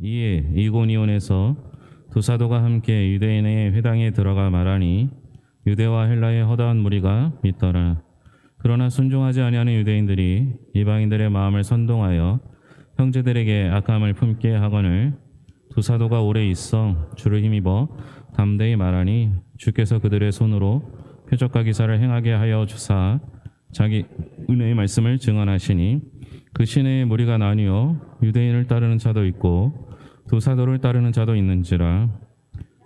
이에 이고니온에서 두 사도가 함께 유대인의 회당에 들어가 말하니 유대와 헬라의 허다한 무리가 믿더라. 그러나 순종하지 아니하는 유대인들이 이방인들의 마음을 선동하여 형제들에게 악함을 품게 하거늘 두 사도가 오래 있어 주를 힘입어 담대히 말하니 주께서 그들의 손으로 표적과 기사를 행하게 하여 주사 자기 은혜의 말씀을 증언하시니 그 시내에 무리가 나뉘어 유대인을 따르는 자도 있고 두 사도를 따르는 자도 있는지라.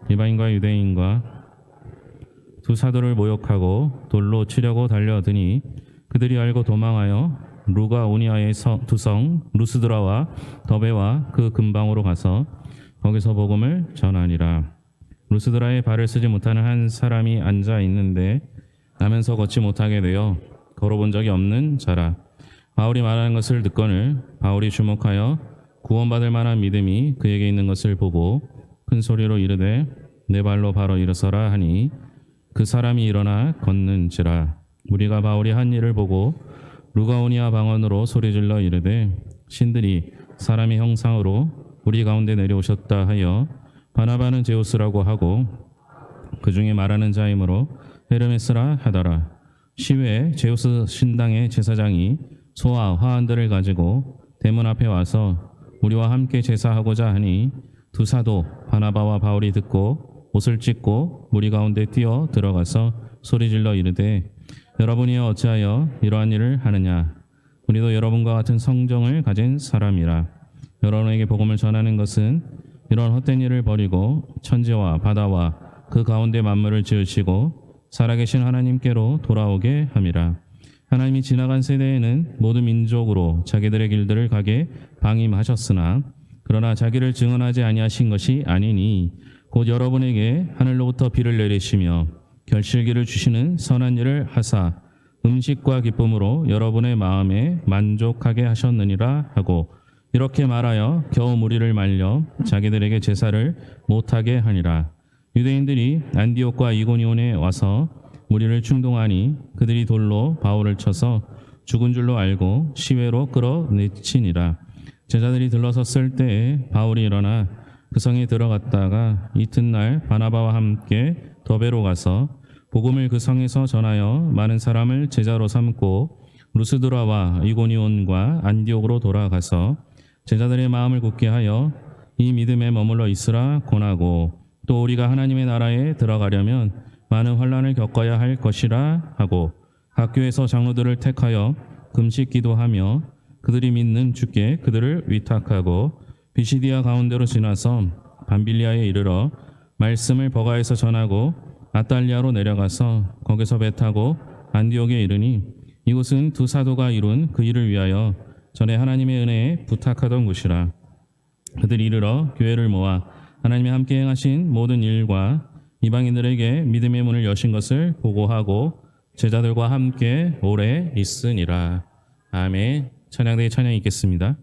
이방인과 유대인과 두 사도를 모욕하고 돌로 치려고 달려드니 그들이 알고 도망하여 루가오니아의 두 성 루스드라와 더베와 그 근방으로 가서 거기서 복음을 전하니라. 루스드라에 발을 쓰지 못하는 한 사람이 앉아 있는데 나면서 걷지 못하게 되어 걸어본 적이 없는 자라. 바울이 말하는 것을 듣거늘 바울이 주목하여 구원받을 만한 믿음이 그에게 있는 것을 보고 큰 소리로 이르되 내 발로 바로 일어서라 하니 그 사람이 일어나 걷는지라. 우리가 바울이 한 일을 보고 루가오니아 방언으로 소리질러 이르되 신들이 사람의 형상으로 우리 가운데 내려오셨다 하여 바나바는 제우스라고 하고 그 중에 말하는 자이므로 헤르메스라 하더라. 시외에 제우스 신당의 제사장이 소와 화환들을 가지고 대문 앞에 와서 우리와 함께 제사하고자 하니 두 사도 바나바와 바울이 듣고 옷을 찢고 무리 가운데 뛰어 들어가서 소리질러 이르되 여러분이 어찌하여 이러한 일을 하느냐. 우리도 여러분과 같은 성정을 가진 사람이라. 여러분에게 복음을 전하는 것은 이런 헛된 일을 버리고 천지와 바다와 그 가운데 만물을 지으시고 살아계신 하나님께로 돌아오게 함이라. 하나님이 지나간 세대에는 모든 민족으로 자기들의 길들을 가게 방임하셨으나 그러나 자기를 증언하지 아니하신 것이 아니니 곧 여러분에게 하늘로부터 비를 내리시며 결실기를 주시는 선한 일을 하사 음식과 기쁨으로 여러분의 마음에 만족하게 하셨느니라 하고 이렇게 말하여 겨우 무리를 말려 자기들에게 제사를 못하게 하니라. 유대인들이 안디옥과 이고니온에 와서 무리를 충동하니 그들이 돌로 바울을 쳐서 죽은 줄로 알고 시외로 끌어내치니라. 제자들이 들러섰을 때에 바울이 일어나 그 성에 들어갔다가 이튿날 바나바와 함께 더베로 가서 복음을 그 성에서 전하여 많은 사람을 제자로 삼고 루스드라와 이고니온과 안디옥으로 돌아가서 제자들의 마음을 굳게 하여 이 믿음에 머물러 있으라 권하고 또 우리가 하나님의 나라에 들어가려면 많은 환난을 겪어야 할 것이라 하고 학교에서 장로들을 택하여 금식 기도하며 그들이 믿는 주께 그들을 위탁하고 비시디아 가운데로 지나서 밤빌리아에 이르러 말씀을 버가에서 전하고 아탈리아로 내려가서 거기서 배 타고 안디옥에 이르니 이곳은 두 사도가 이룬 그 일을 위하여 전에 하나님의 은혜에 부탁하던 곳이라. 그들이 이르러 교회를 모아 하나님이 함께 행하신 모든 일과 이방인들에게 믿음의 문을 여신 것을 보고하고 제자들과 함께 오래 있으니라. 아멘. 찬양대의 찬양이 있겠습니다.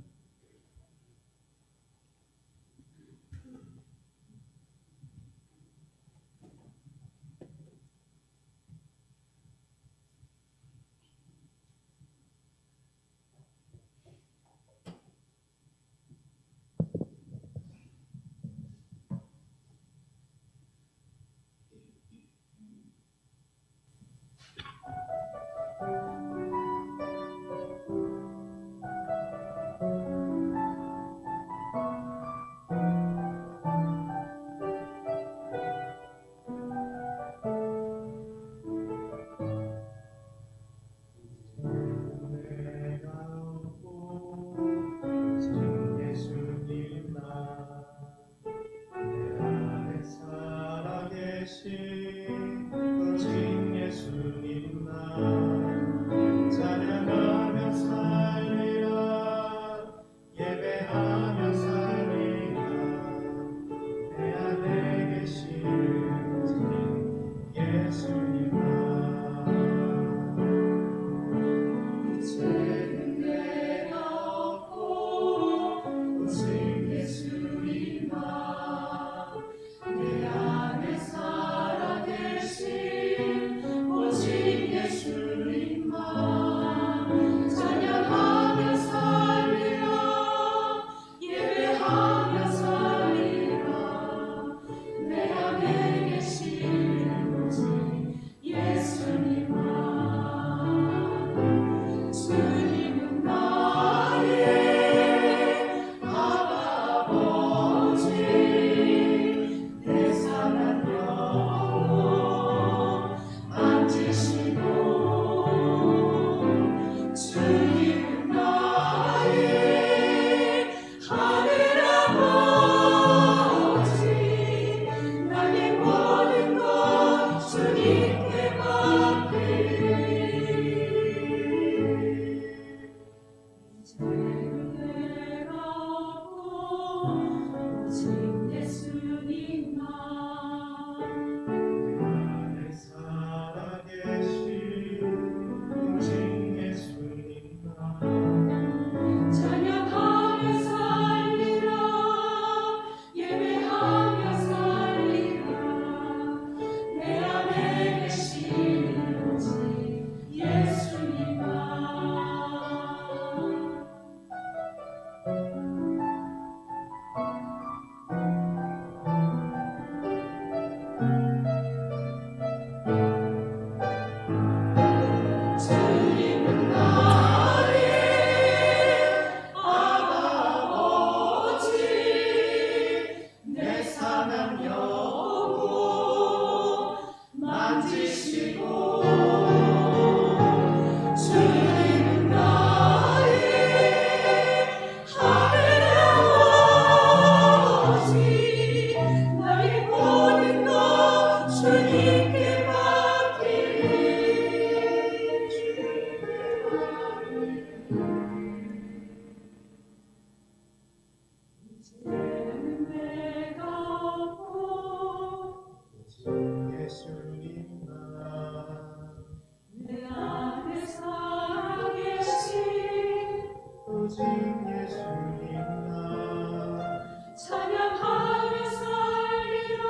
찬양하며 살리라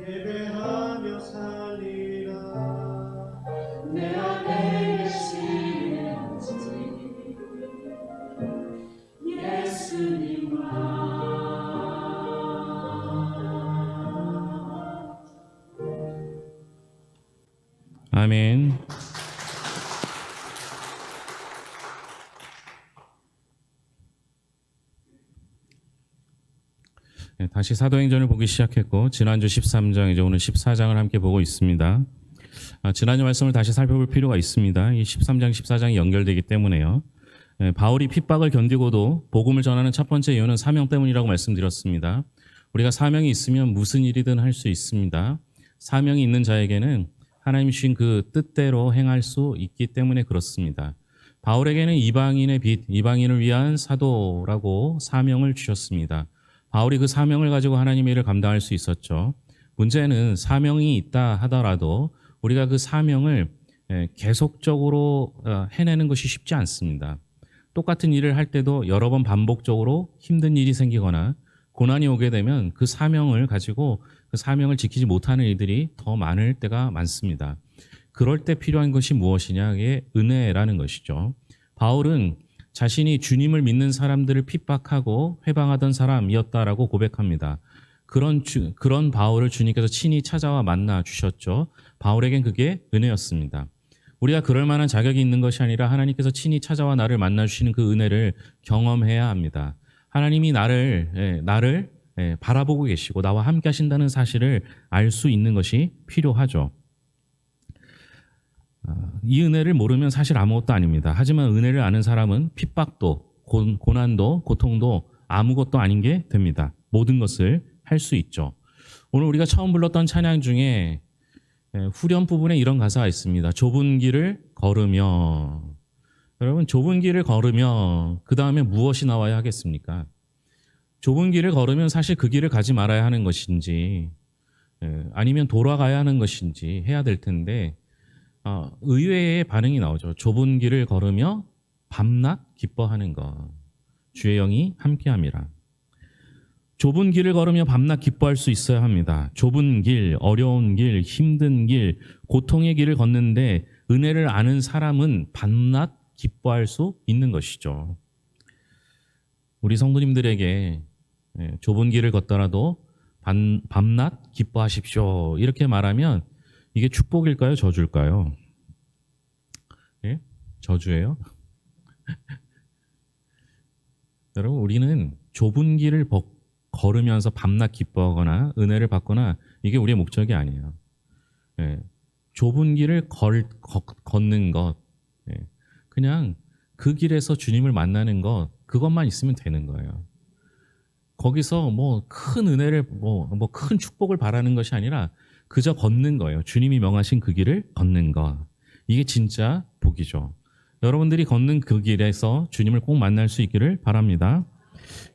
예배하며 살리라 내 안에 계시는 예수님만. 아멘. 네, 다시 사도행전을 보기 시작했고 지난주 13장 이제 오늘 14장을 함께 보고 있습니다. 지난주 말씀을 다시 살펴볼 필요가 있습니다. 이 13장 14장이 연결되기 때문에요. 바울이 핍박을 견디고도 복음을 전하는 첫 번째 이유는 사명 때문이라고 말씀드렸습니다. 우리가 사명이 있으면 무슨 일이든 할 수 있습니다. 사명이 있는 자에게는 하나님이 주신 그 뜻대로 행할 수 있기 때문에 그렇습니다. 바울에게는 이방인의 빛, 이방인을 위한 사도라고 사명을 주셨습니다. 바울이 그 사명을 가지고 하나님의 일을 감당할 수 있었죠. 문제는 사명이 있다 하더라도 우리가 그 사명을 계속적으로 해내는 것이 쉽지 않습니다. 똑같은 일을 할 때도 여러 번 반복적으로 힘든 일이 생기거나 고난이 오게 되면 그 사명을 가지고 그 사명을 지키지 못하는 이들이 더 많을 때가 많습니다. 그럴 때 필요한 것이 무엇이냐? 그게 은혜라는 것이죠. 바울은 자신이 주님을 믿는 사람들을 핍박하고 회방하던 사람이었다라고 고백합니다. 그런 바울을 주님께서 친히 찾아와 만나 주셨죠. 바울에겐 그게 은혜였습니다. 우리가 그럴 만한 자격이 있는 것이 아니라 하나님께서 친히 찾아와 나를 만나 주시는 그 은혜를 경험해야 합니다. 하나님이 나를 바라보고 계시고 나와 함께 하신다는 사실을 알 수 있는 것이 필요하죠. 이 은혜를 모르면 사실 아무것도 아닙니다. 하지만 은혜를 아는 사람은 핍박도 고난도 고통도 아무것도 아닌 게 됩니다. 모든 것을 할 수 있죠. 오늘 우리가 처음 불렀던 찬양 중에 후렴 부분에 이런 가사가 있습니다. 좁은 길을 걸으며. 여러분, 좁은 길을 걸으며 그 다음에 무엇이 나와야 하겠습니까? 좁은 길을 걸으면 사실 그 길을 가지 말아야 하는 것인지 아니면 돌아가야 하는 것인지 해야 될 텐데 의외의 반응이 나오죠. 좁은 길을 걸으며 밤낮 기뻐하는 것. 주의 영이 함께함이라. 좁은 길을 걸으며 밤낮 기뻐할 수 있어야 합니다. 좁은 길, 어려운 길, 힘든 길, 고통의 길을 걷는데 은혜를 아는 사람은 밤낮 기뻐할 수 있는 것이죠. 우리 성도님들에게 좁은 길을 걷더라도 밤낮 기뻐하십시오. 이렇게 말하면 이게 축복일까요? 저주일까요? 예? 저주예요? 여러분, 우리는 좁은 길을 걸으면서 밤낮 기뻐하거나 은혜를 받거나 이게 우리의 목적이 아니에요. 좁은 길을 걷는 것, 그냥 그 길에서 주님을 만나는 것, 그것만 있으면 되는 거예요. 거기서 뭐 큰 은혜를 뭐 큰 축복을 바라는 것이 아니라 그저 걷는 거예요. 주님이 명하신 그 길을 걷는 것. 이게 진짜 복이죠. 여러분들이 걷는 그 길에서 주님을 꼭 만날 수 있기를 바랍니다.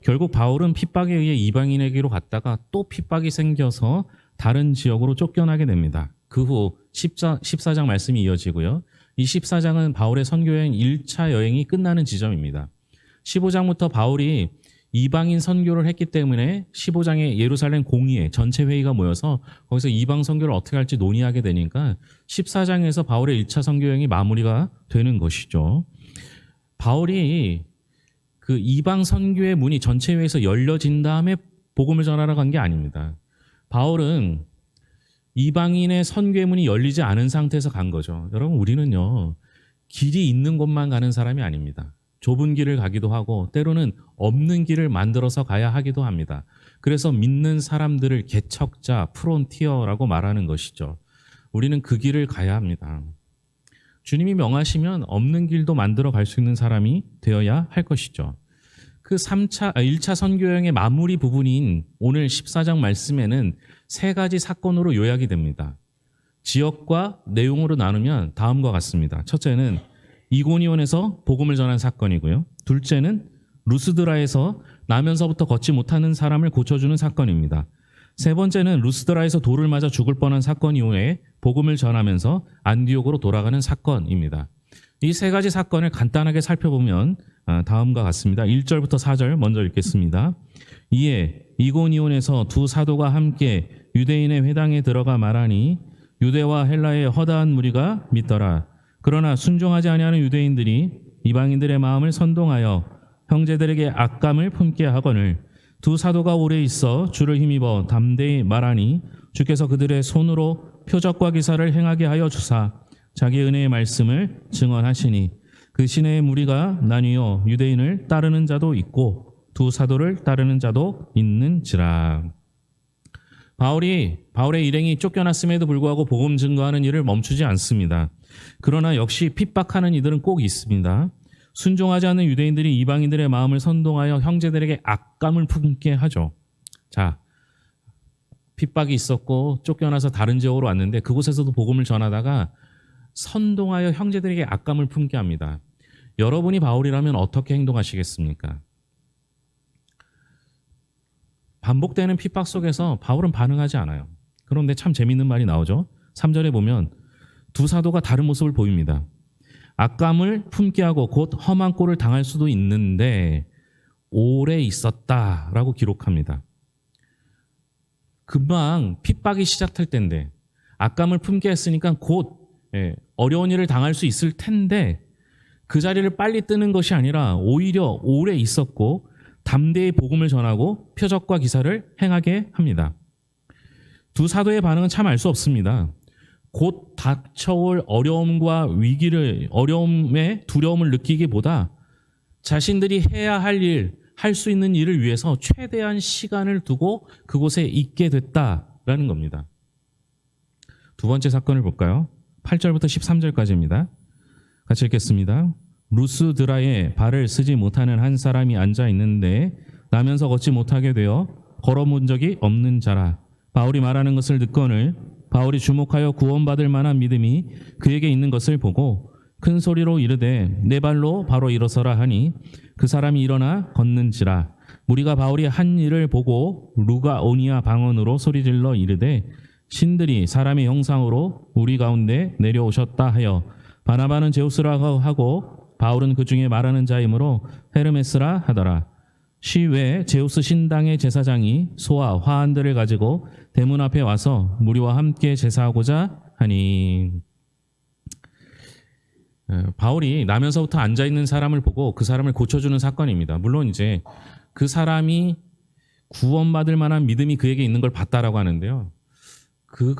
결국 바울은 핍박에 의해 이방인에게로 갔다가 또 핍박이 생겨서 다른 지역으로 쫓겨나게 됩니다. 그 후 14장 말씀이 이어지고요. 이 14장은 바울의 선교여행 1차 여행이 끝나는 지점입니다. 15장부터 바울이 이방인 선교를 했기 때문에 15장에 예루살렘 공의회 전체 회의가 모여서 거기서 이방 선교를 어떻게 할지 논의하게 되니까 14장에서 바울의 1차 선교여행이 마무리가 되는 것이죠. 바울이 그 이방 선교의 문이 전체 회의에서 열려진 다음에 복음을 전하러 간 게 아닙니다. 바울은 이방인의 선교의 문이 열리지 않은 상태에서 간 거죠. 여러분, 우리는요, 길이 있는 곳만 가는 사람이 아닙니다. 좁은 길을 가기도 하고 때로는 없는 길을 만들어서 가야 하기도 합니다. 그래서 믿는 사람들을 개척자, 프론티어라고 말하는 것이죠. 우리는 그 길을 가야 합니다. 주님이 명하시면 없는 길도 만들어 갈 수 있는 사람이 되어야 할 것이죠. 그 1차 선교여행의 마무리 부분인 오늘 14장 말씀에는 세 가지 사건으로 요약이 됩니다. 지역과 내용으로 나누면 다음과 같습니다. 첫째는 이고니온에서 복음을 전한 사건이고요. 둘째는 루스드라에서 나면서부터 걷지 못하는 사람을 고쳐주는 사건입니다. 세 번째는 루스드라에서 돌을 맞아 죽을 뻔한 사건 이후에 복음을 전하면서 안디옥으로 돌아가는 사건입니다. 이 세 가지 사건을 간단하게 살펴보면 다음과 같습니다. 1절부터 4절 먼저 읽겠습니다. 이에 이고니온에서 두 사도가 함께 유대인의 회당에 들어가 말하니 유대와 헬라의 허다한 무리가 믿더라. 그러나 순종하지 아니하는 유대인들이 이방인들의 마음을 선동하여 형제들에게 악감을 품게 하거늘 두 사도가 오래 있어 주를 힘입어 담대히 말하니 주께서 그들의 손으로 표적과 기사를 행하게 하여 주사 자기 은혜의 말씀을 증언하시니 그 시내의 무리가 나뉘어 유대인을 따르는 자도 있고 두 사도를 따르는 자도 있는지라. 바울의 일행이 쫓겨났음에도 불구하고 복음 증거하는 일을 멈추지 않습니다. 그러나 역시 핍박하는 이들은 꼭 있습니다. 순종하지 않는 유대인들이 이방인들의 마음을 선동하여 형제들에게 악감을 품게 하죠. 자, 핍박이 있었고 쫓겨나서 다른 지역으로 왔는데 그곳에서도 복음을 전하다가 선동하여 형제들에게 악감을 품게 합니다. 여러분이 바울이라면 어떻게 행동하시겠습니까? 반복되는 핍박 속에서 바울은 반응하지 않아요. 그런데 참 재밌는 말이 나오죠. 3절에 보면 두 사도가 다른 모습을 보입니다. 악감을 품게 하고 곧 험한 꼴을 당할 수도 있는데 오래 있었다라고 기록합니다. 금방 핍박이 시작할 때인데 악감을 품게 했으니까 곧 어려운 일을 당할 수 있을 텐데 그 자리를 빨리 뜨는 것이 아니라 오히려 오래 있었고 담대히 복음을 전하고 표적과 기사를 행하게 합니다. 두 사도의 반응은 참 알 수 없습니다. 곧 닥쳐올 어려움과 어려움의 두려움을 느끼기보다 자신들이 해야 할 일, 할 수 있는 일을 위해서 최대한 시간을 두고 그곳에 있게 됐다라는 겁니다. 두 번째 사건을 볼까요? 8절부터 13절까지입니다. 같이 읽겠습니다. 루스드라에 발을 쓰지 못하는 한 사람이 앉아 있는데 나면서 걷지 못하게 되어 걸어본 적이 없는 자라. 바울이 말하는 것을 듣거늘 바울이 주목하여 구원받을 만한 믿음이 그에게 있는 것을 보고 큰 소리로 이르되 내 발로 바로 일어서라 하니 그 사람이 일어나 걷는지라. 무리가 바울이 한 일을 보고 루가오니아 방언으로 소리질러 이르되 신들이 사람의 형상으로 우리 가운데 내려오셨다 하여 바나바는 제우스라고 하고 바울은 그 중에 말하는 자이므로 헤르메스라 하더라. 시외 제우스 신당의 제사장이 소와 화환들을 가지고 대문 앞에 와서 무리와 함께 제사하고자 하니. 바울이 나면서부터 앉아있는 사람을 보고 그 사람을 고쳐주는 사건입니다. 물론 이제 그 사람이 구원받을 만한 믿음이 그에게 있는 걸 봤다라고 하는데요. 그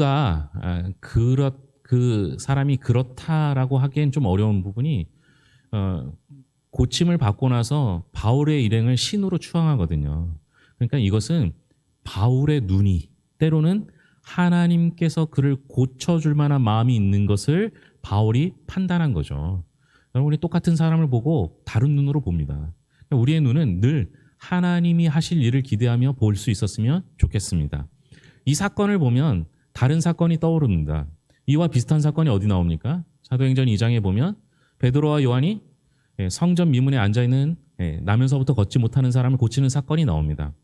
사람이 그렇다라고 하기엔 좀 어려운 부분이 고침을 받고 나서 바울의 일행을 신으로 추앙하거든요. 그러니까 이것은 바울의 눈이 때로는 하나님께서 그를 고쳐줄 만한 마음이 있는 것을 바울이 판단한 거죠. 여러분이 똑같은 사람을 보고 다른 눈으로 봅니다. 우리의 눈은 늘 하나님이 하실 일을 기대하며 볼 수 있었으면 좋겠습니다. 이 사건을 보면 다른 사건이 떠오릅니다. 이와 비슷한 사건이 어디 나옵니까? 사도행전 2장에 보면 베드로와 요한이 성전 미문에 앉아있는 나면서부터 걷지 못하는 사람을 고치는 사건이 나옵니다.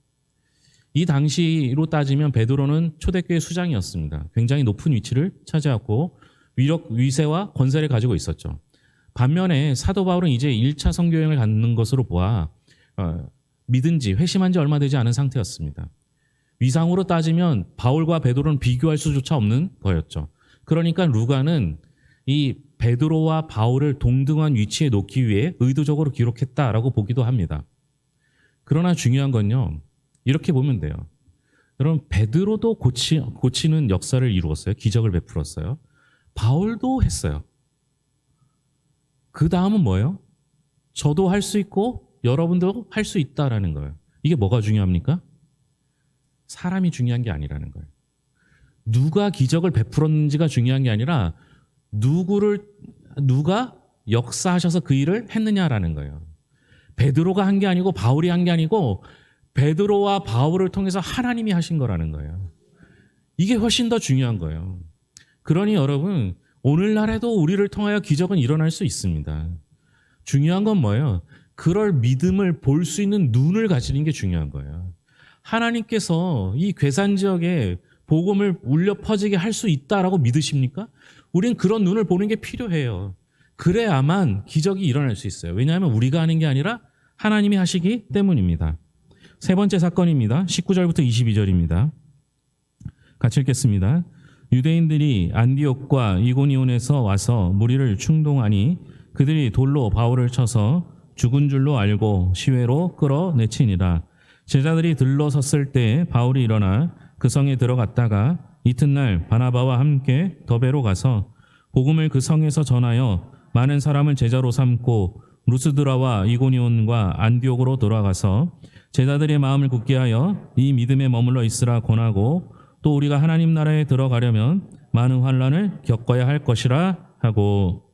이 당시로 따지면 베드로는 초대교회 수장이었습니다. 굉장히 높은 위치를 차지하고 위력, 위세와 권세를 가지고 있었죠. 반면에 사도 바울은 이제 1차 선교여행을 갖는 것으로 보아 믿은 지, 회심한 지 얼마 되지 않은 상태였습니다. 위상으로 따지면 바울과 베드로는 비교할 수조차 없는 거였죠. 그러니까 루가는 이 베드로와 바울을 동등한 위치에 놓기 위해 의도적으로 기록했다라고 보기도 합니다. 그러나 중요한 건요. 이렇게 보면 돼요. 여러분 베드로도 고치는 역사를 이루었어요. 기적을 베풀었어요. 바울도 했어요. 그 다음은 뭐예요? 저도 할 수 있고 여러분도 할 수 있다라는 거예요. 이게 뭐가 중요합니까? 사람이 중요한 게 아니라는 거예요. 누가 기적을 베풀었는지가 중요한 게 아니라 누가 역사하셔서 그 일을 했느냐라는 거예요. 베드로가 한 게 아니고 바울이 한 게 아니고 베드로와 바울을 통해서 하나님이 하신 거라는 거예요. 이게 훨씬 더 중요한 거예요. 그러니 여러분 오늘날에도 우리를 통하여 기적은 일어날 수 있습니다. 중요한 건 뭐예요? 그럴 믿음을 볼 수 있는 눈을 가지는 게 중요한 거예요. 하나님께서 이 괴산 지역에 복음을 울려 퍼지게 할 수 있다라고 믿으십니까? 우린 그런 눈을 보는 게 필요해요. 그래야만 기적이 일어날 수 있어요. 왜냐하면 우리가 하는 게 아니라 하나님이 하시기 때문입니다. 세 번째 사건입니다. 19절부터 22절입니다. 같이 읽겠습니다. 유대인들이 안디옥과 이고니온에서 와서 무리를 충동하니 그들이 돌로 바울을 쳐서 죽은 줄로 알고 시외로 끌어내치니라. 제자들이 들러섰을 때 바울이 일어나 그 성에 들어갔다가 이튿날 바나바와 함께 더베로 가서 복음을 그 성에서 전하여 많은 사람을 제자로 삼고 루스드라와 이고니온과 안디옥으로 돌아가서 제자들의 마음을 굳게 하여 이 믿음에 머물러 있으라 권하고 또 우리가 하나님 나라에 들어가려면 많은 환난을 겪어야 할 것이라 하고.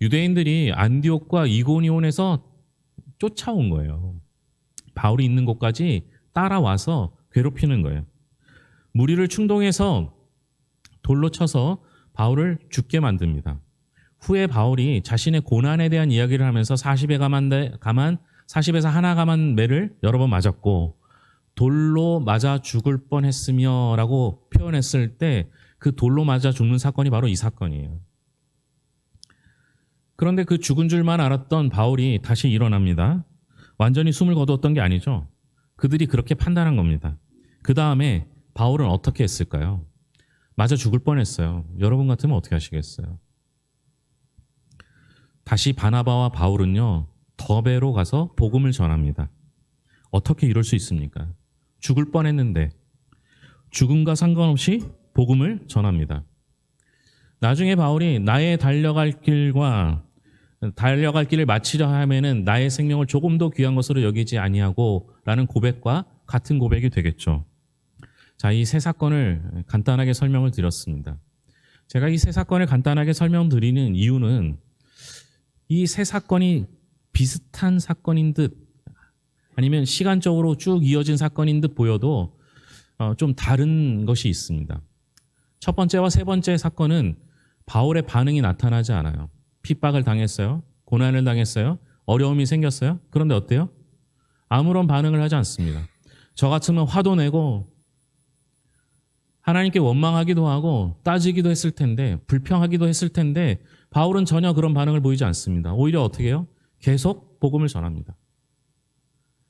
유대인들이 안디옥과 이고니온에서 쫓아온 거예요. 바울이 있는 곳까지 따라와서 괴롭히는 거예요. 무리를 충동해서 돌로 쳐서 바울을 죽게 만듭니다. 후에 바울이 자신의 고난에 대한 이야기를 하면서 40에서 하나 감한 매를 여러 번 맞았고 돌로 맞아 죽을 뻔했으며 라고 표현했을 때 그 돌로 맞아 죽는 사건이 바로 이 사건이에요. 그런데 그 죽은 줄만 알았던 바울이 다시 일어납니다. 완전히 숨을 거두었던 게 아니죠. 그들이 그렇게 판단한 겁니다. 그 다음에 바울은 어떻게 했을까요? 맞아 죽을 뻔했어요. 여러분 같으면 어떻게 하시겠어요? 다시 바나바와 바울은요, 더베로 가서 복음을 전합니다. 어떻게 이럴 수 있습니까? 죽을 뻔했는데 죽음과 상관없이 복음을 전합니다. 나중에 바울이 나의 달려갈 길을 마치려 하면은 나의 생명을 조금 더 귀한 것으로 여기지 아니하고 라는 고백과 같은 고백이 되겠죠. 자, 이 세 사건을 간단하게 설명을 드렸습니다. 제가 이 세 사건을 간단하게 설명드리는 이유는 이 세 사건이 비슷한 사건인 듯 아니면 시간적으로 쭉 이어진 사건인 듯 보여도 좀 다른 것이 있습니다. 첫 번째와 세 번째 사건은 바울의 반응이 나타나지 않아요. 핍박을 당했어요. 고난을 당했어요. 어려움이 생겼어요. 그런데 어때요? 아무런 반응을 하지 않습니다. 저 같으면 화도 내고 하나님께 원망하기도 하고 따지기도 했을 텐데 불평하기도 했을 텐데 바울은 전혀 그런 반응을 보이지 않습니다. 오히려 어떻게 해요? 계속 복음을 전합니다.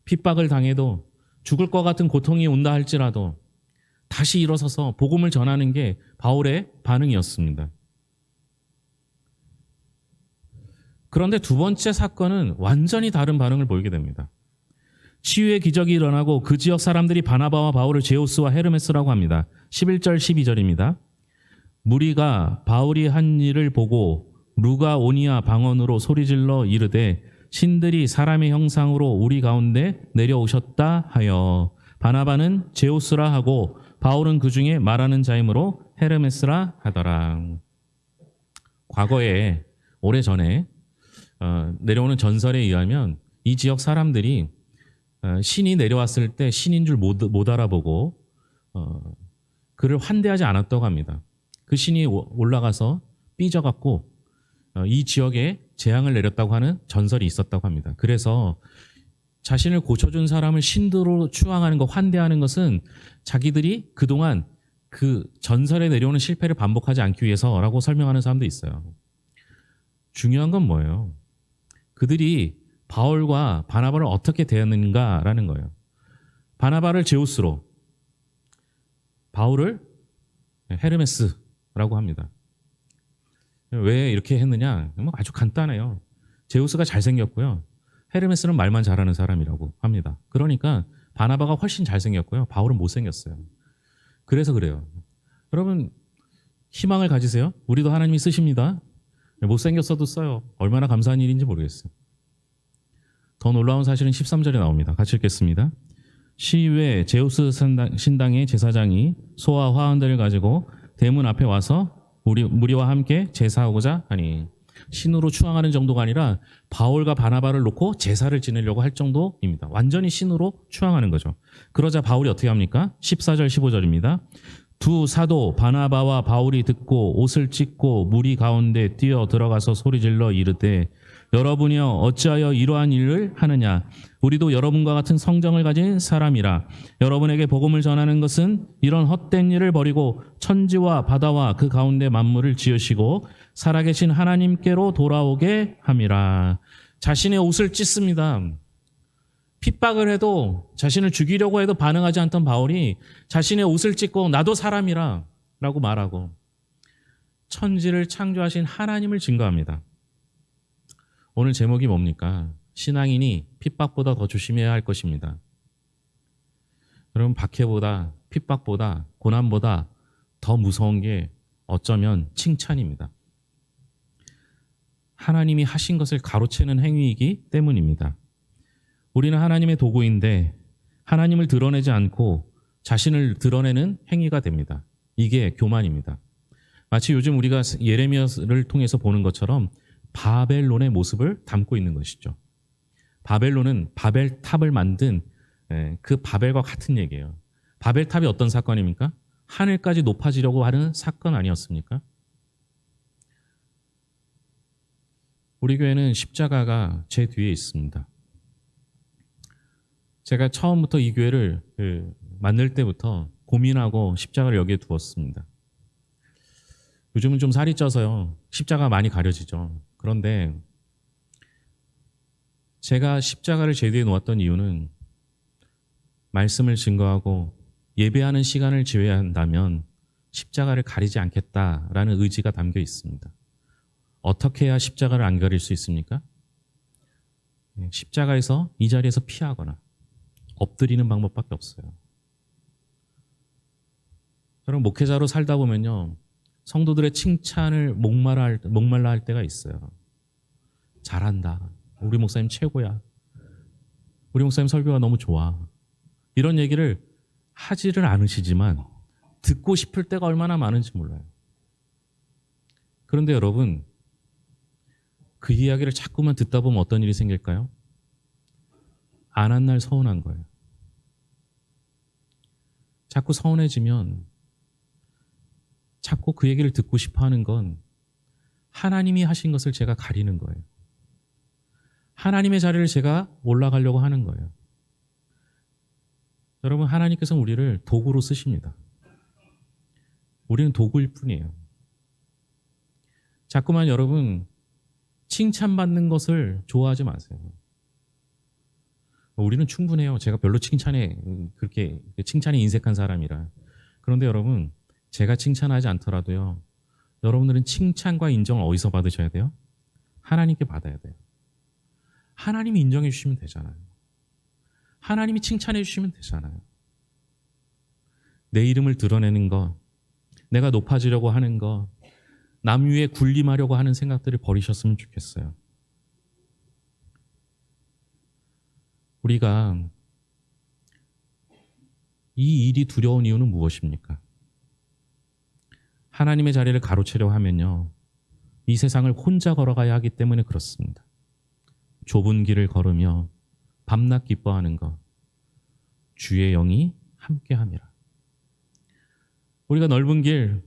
핍박을 당해도 죽을 것 같은 고통이 온다 할지라도 다시 일어서서 복음을 전하는 게 바울의 반응이었습니다. 그런데 두 번째 사건은 완전히 다른 반응을 보이게 됩니다. 치유의 기적이 일어나고 그 지역 사람들이 바나바와 바울을 제우스와 헤르메스라고 합니다. 11절 12절입니다. 무리가 바울이 한 일을 보고 루가오니아 방언으로 소리질러 이르되 신들이 사람의 형상으로 우리 가운데 내려오셨다 하여 바나바는 제우스라 하고 바울은 그 중에 말하는 자이므로 헤르메스라 하더라. 과거에 오래전에 내려오는 전설에 의하면 이 지역 사람들이 신이 내려왔을 때 신인 줄 못 알아보고 그를 환대하지 않았다고 합니다. 그 신이 올라가서 삐져갖고 이 지역에 재앙을 내렸다고 하는 전설이 있었다고 합니다. 그래서 자신을 고쳐준 사람을 신으로 추앙하는 것, 환대하는 것은 자기들이 그동안 그 전설에 내려오는 실패를 반복하지 않기 위해서라고 설명하는 사람도 있어요. 중요한 건 뭐예요? 그들이 바울과 바나바를 어떻게 대했는가라는 거예요. 바나바를 제우스로, 바울을 헤르메스라고 합니다. 왜 이렇게 했느냐? 아주 간단해요. 제우스가 잘생겼고요. 헤르메스는 말만 잘하는 사람이라고 합니다. 그러니까 바나바가 훨씬 잘생겼고요. 바울은 못생겼어요. 그래서 그래요. 여러분 희망을 가지세요. 우리도 하나님이 쓰십니다. 못생겼어도 써요. 얼마나 감사한 일인지 모르겠어요. 더 놀라운 사실은 13절에 나옵니다. 같이 읽겠습니다. 시외 제우스 신당의 제사장이 소와 화환들을 가지고 대문 앞에 와서 무리와 함께 제사하고자 하니, 신으로 추앙하는 정도가 아니라 바울과 바나바를 놓고 제사를 지내려고 할 정도입니다. 완전히 신으로 추앙하는 거죠. 그러자 바울이 어떻게 합니까? 14절 15절입니다. 두 사도 바나바와 바울이 듣고 옷을 찢고 무리 가운데 뛰어 들어가서 소리질러 이르되 여러분이여 어찌하여 이러한 일을 하느냐? 우리도 여러분과 같은 성정을 가진 사람이라. 여러분에게 복음을 전하는 것은 이런 헛된 일을 버리고 천지와 바다와 그 가운데 만물을 지으시고 살아계신 하나님께로 돌아오게 함이라. 자신의 옷을 찢습니다. 핍박을 해도 자신을 죽이려고 해도 반응하지 않던 바울이 자신의 옷을 찢고 나도 사람이라 라고 말하고 천지를 창조하신 하나님을 증거합니다. 오늘 제목이 뭡니까? 신앙인이 핍박보다 더 조심해야 할 것입니다. 여러분, 박해보다 핍박보다 고난보다 더 무서운 게 어쩌면 칭찬입니다. 하나님이 하신 것을 가로채는 행위이기 때문입니다. 우리는 하나님의 도구인데 하나님을 드러내지 않고 자신을 드러내는 행위가 됩니다. 이게 교만입니다. 마치 요즘 우리가 예레미야를 통해서 보는 것처럼 바벨론의 모습을 담고 있는 것이죠. 바벨론은 바벨탑을 만든 그 바벨과 같은 얘기예요. 바벨탑이 어떤 사건입니까? 하늘까지 높아지려고 하는 사건 아니었습니까? 우리 교회는 십자가가 제 뒤에 있습니다. 제가 처음부터 이 교회를 만들 때부터 고민하고 십자가를 여기에 두었습니다. 요즘은 좀 살이 쪄서요. 십자가 많이 가려지죠. 그런데 제가 십자가를 제 뒤에 놓았던 이유는 말씀을 증거하고 예배하는 시간을 제외한다면 십자가를 가리지 않겠다라는 의지가 담겨 있습니다. 어떻게 해야 십자가를 안 가릴 수 있습니까? 십자가에서 이 자리에서 피하거나 엎드리는 방법밖에 없어요. 여러분, 목회자로 살다 보면요, 성도들의 칭찬을 목말라 할 때가 있어요. 잘한다. 우리 목사님 최고야. 우리 목사님 설교가 너무 좋아. 이런 얘기를 하지를 않으시지만 듣고 싶을 때가 얼마나 많은지 몰라요. 그런데 여러분, 그 이야기를 자꾸만 듣다 보면 어떤 일이 생길까요? 안 한 날 서운한 거예요. 자꾸 서운해지면 자꾸 그 얘기를 듣고 싶어 하는 건 하나님이 하신 것을 제가 가리는 거예요. 하나님의 자리를 제가 올라가려고 하는 거예요. 여러분, 하나님께서는 우리를 도구로 쓰십니다. 우리는 도구일 뿐이에요. 자꾸만 여러분, 칭찬받는 것을 좋아하지 마세요. 우리는 충분해요. 제가 별로 그렇게 칭찬에 인색한 사람이라. 그런데 여러분, 제가 칭찬하지 않더라도요, 여러분들은 칭찬과 인정을 어디서 받으셔야 돼요? 하나님께 받아야 돼요. 하나님이 인정해 주시면 되잖아요. 하나님이 칭찬해 주시면 되잖아요. 내 이름을 드러내는 것, 내가 높아지려고 하는 것, 남 위에 군림하려고 하는 생각들을 버리셨으면 좋겠어요. 우리가 이 일이 두려운 이유는 무엇입니까? 하나님의 자리를 가로채려 하면요, 이 세상을 혼자 걸어가야 하기 때문에 그렇습니다. 좁은 길을 걸으며 밤낮 기뻐하는 것, 주의 영이 함께함이라. 우리가 넓은 길,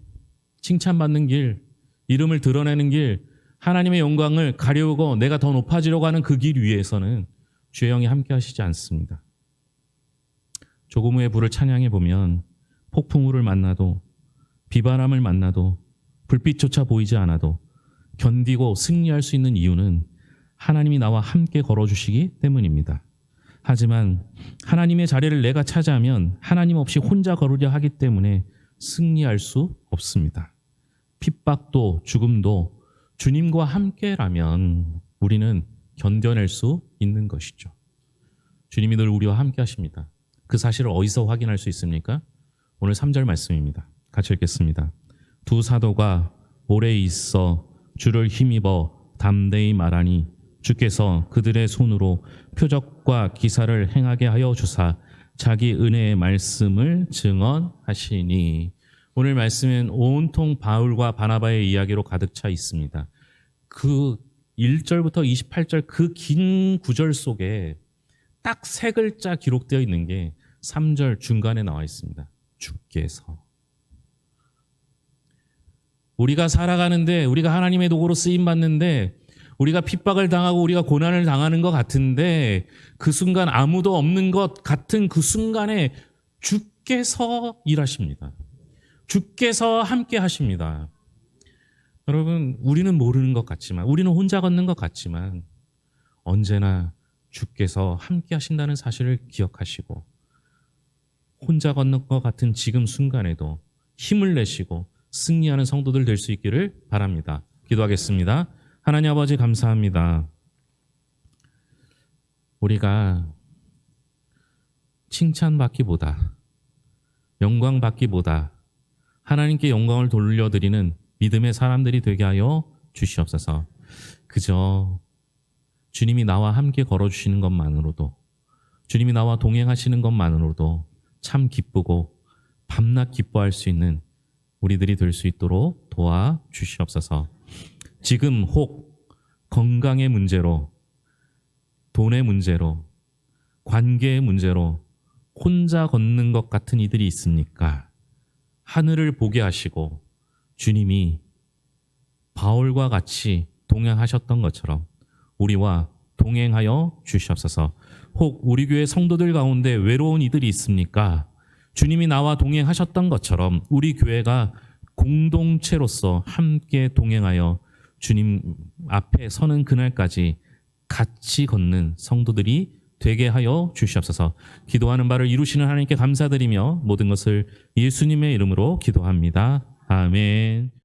칭찬받는 길, 이름을 드러내는 길, 하나님의 영광을 가려우고 내가 더 높아지려고 하는 그 길 위에서는 주의 영이 함께 하시지 않습니다. 조금 후에 불을 찬양해 보면 폭풍우를 만나도 비바람을 만나도 불빛조차 보이지 않아도 견디고 승리할 수 있는 이유는 하나님이 나와 함께 걸어주시기 때문입니다. 하지만 하나님의 자리를 내가 차지하면 하나님 없이 혼자 걸으려 하기 때문에 승리할 수 없습니다. 핍박도 죽음도 주님과 함께라면 우리는 견뎌낼 수 있는 것이죠. 주님이 늘 우리와 함께 하십니다. 그 사실을 어디서 확인할 수 있습니까? 오늘 3절 말씀입니다. 같이 읽겠습니다. 두 사도가 오래 있어 주를 힘입어 담대히 말하니 주께서 그들의 손으로 표적과 기사를 행하게 하여 주사 자기 은혜의 말씀을 증언하시니. 오늘 말씀은 온통 바울과 바나바의 이야기로 가득 차 있습니다. 그 1절부터 28절 그 긴 구절 속에 딱 세 글자 기록되어 있는 게 3절 중간에 나와 있습니다. 주께서. 우리가 살아가는데, 우리가 하나님의 도구로 쓰임받는데, 우리가 핍박을 당하고 우리가 고난을 당하는 것 같은데, 그 순간 아무도 없는 것 같은 그 순간에 주께서 일하십니다. 주께서 함께 하십니다. 여러분, 우리는 모르는 것 같지만, 우리는 혼자 걷는 것 같지만, 언제나 주께서 함께 하신다는 사실을 기억하시고 혼자 걷는 것 같은 지금 순간에도 힘을 내시고 승리하는 성도들 될 수 있기를 바랍니다. 기도하겠습니다. 하나님 아버지 감사합니다. 우리가 칭찬받기보다 영광받기보다 하나님께 영광을 돌려드리는 믿음의 사람들이 되게 하여 주시옵소서. 그저 주님이 나와 함께 걸어주시는 것만으로도, 주님이 나와 동행하시는 것만으로도 참 기쁘고 밤낮 기뻐할 수 있는 우리들이 될 수 있도록 도와주시옵소서. 지금 혹 건강의 문제로, 돈의 문제로, 관계의 문제로 혼자 걷는 것 같은 이들이 있습니까? 하늘을 보게 하시고 주님이 바울과 같이 동행하셨던 것처럼 우리와 동행하여 주시옵소서. 혹 우리 교회 성도들 가운데 외로운 이들이 있습니까? 주님이 나와 동행하셨던 것처럼 우리 교회가 공동체로서 함께 동행하여 주님 앞에 서는 그날까지 같이 걷는 성도들이 되게 하여 주시옵소서. 기도하는 바를 이루시는 하나님께 감사드리며 모든 것을 예수님의 이름으로 기도합니다. 아멘.